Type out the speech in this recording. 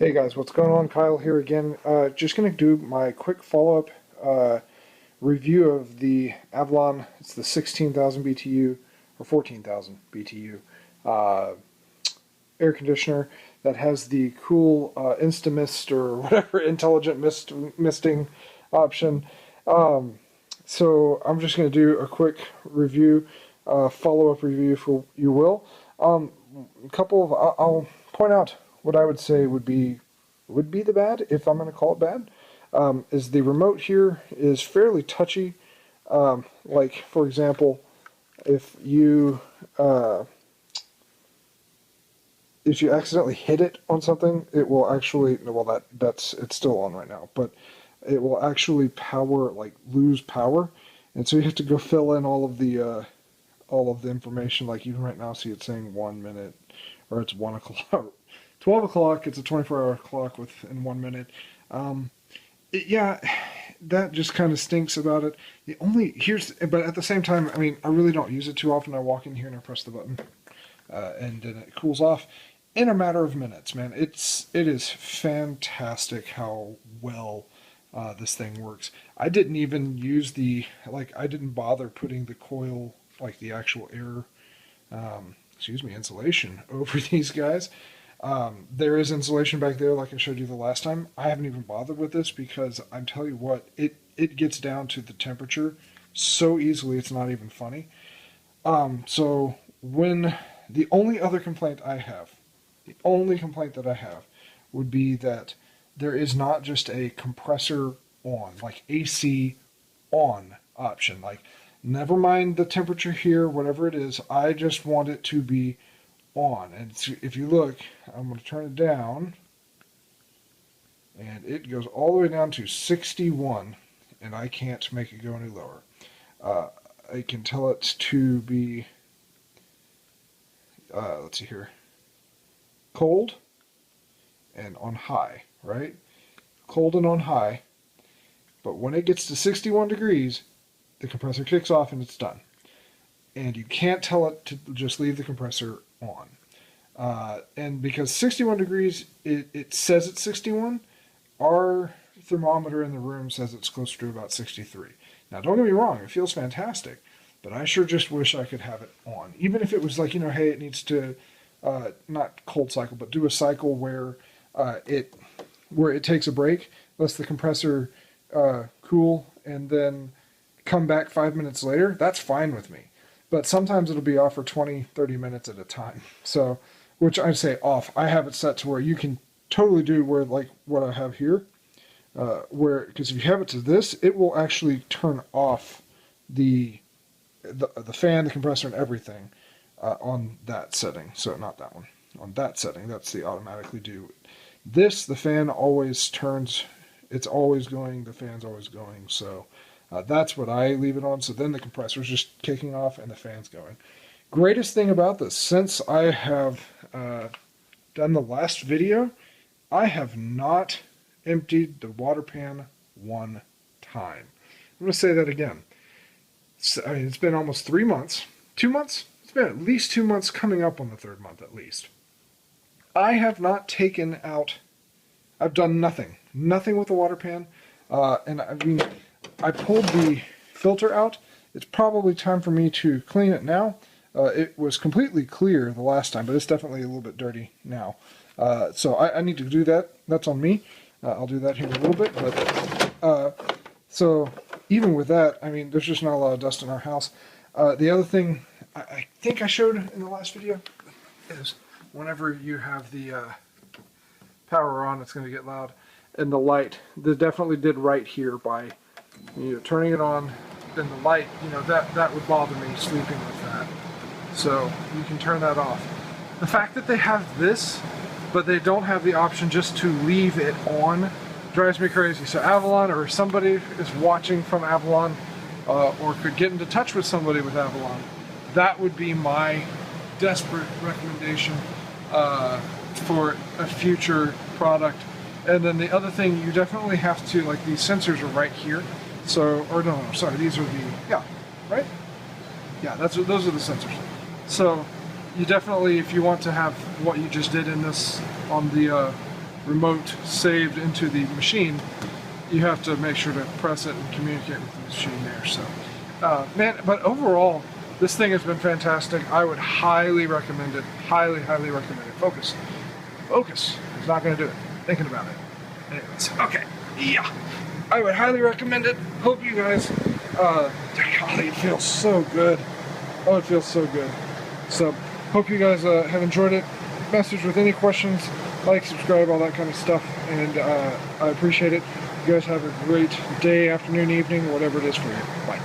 Hey guys, what's going on? Kyle here again. Just going to do my quick follow-up review of the Avallon. It's the 16,000 BTU or 14,000 BTU air conditioner that has the cool Instamist or whatever intelligent misting option. So I'm just going to do a quick review, follow-up review, if you will. A couple of I'll point out what I would say would be the bad, if I'm going to call it bad, is the remote here is fairly touchy. Like, for example, if you accidentally hit it on something, it will actually, well, it's still on right now, but it will actually lose power, and so you have to go fill in all of the information. Like even right now, see it's saying 1 minute, or it's 1 o'clock. 12 o'clock, it's a 24-hour clock within 1 minute. Yeah, that just kind of stinks about it. But at the same time, I mean, I really don't use it too often. I walk in here and I press the button, and then it cools off in a matter of minutes, man. It is fantastic how well this thing works. I didn't even use I didn't bother putting the coil, like the actual air, insulation over these guys. There is insulation back there, like I showed you the last time. I haven't even bothered with this because I'm telling you what, it gets down to the temperature so easily it's not even funny. So when the only complaint that I have would be that there is not just a compressor on, like AC on option. Like, never mind the temperature here, whatever it is, I just want it to be on. And if you look, I'm going to turn it down, and it goes all the way down to 61, and I can't make it go any lower. I can tell it to be, let's see here, cold and on high, right? Cold and on high, but when it gets to 61 degrees, the compressor kicks off and it's done. And you can't tell it to just leave the compressor on. And because 61 degrees, it says it's 61, our thermometer in the room says it's closer to about 63. Now, don't get me wrong, it feels fantastic, but I sure just wish I could have it on. Even if it was like, hey, it needs to, not cold cycle, but do a cycle where it takes a break, lets the compressor cool, and then come back 5 minutes later, that's fine with me. But sometimes it'll be off for 20, 30 minutes at a time. So, which I say off. I have it set to where you can totally do where, like what I have here, because if you have it to this, it will actually turn off the fan, the compressor, and everything on that setting. So not that one. On that setting, that's the automatically do. This, the fan always turns. It's always going. The fan's always going. So. That's what I leave it on, so then the compressor's just kicking off and the fan's going. Greatest thing about this, since I have done the last video, I have not emptied the water pan one time. I'm going to say that again. It's been almost 3 months. 2 months? It's been at least 2 months, coming up on the third month at least. I have not taken out, I've done nothing. Nothing with the water pan. And I mean, I pulled the filter out. It's probably time for me to clean it now. It was completely clear the last time, but it's definitely a little bit dirty now. So I need to do that. That's on me. I'll do that here in a little bit. But so even with that, I mean, there's just not a lot of dust in our house. The other thing I think I showed in the last video is whenever you have the power on, it's going to get loud. And the light, they definitely did right here by turning it on, then the light, that would bother me sleeping with that. So you can turn that off. The fact that they have this, but they don't have the option just to leave it on, drives me crazy. So Avallon, or somebody is watching from Avallon, or could get into touch with somebody with Avallon, that would be my desperate recommendation for a future product. And then the other thing, you definitely have to, like, these sensors are right here. So, or no, sorry, these are right? Yeah, those are the sensors. So, you definitely, if you want to have what you just did in this on the remote saved into the machine, you have to make sure to press it and communicate with the machine there. So, man, but overall, this thing has been fantastic. I would highly recommend it. Highly, highly recommend it. Focus. Focus. It's not going to do it. Thinking about it. Anyways, okay. Yeah. I would highly recommend it. Hope you guys, golly, it feels so good. Oh, it feels so good. So, hope you guys have enjoyed it. Message with any questions, like, subscribe, all that kind of stuff, and I appreciate it. You guys have a great day, afternoon, evening, whatever it is for you. Bye.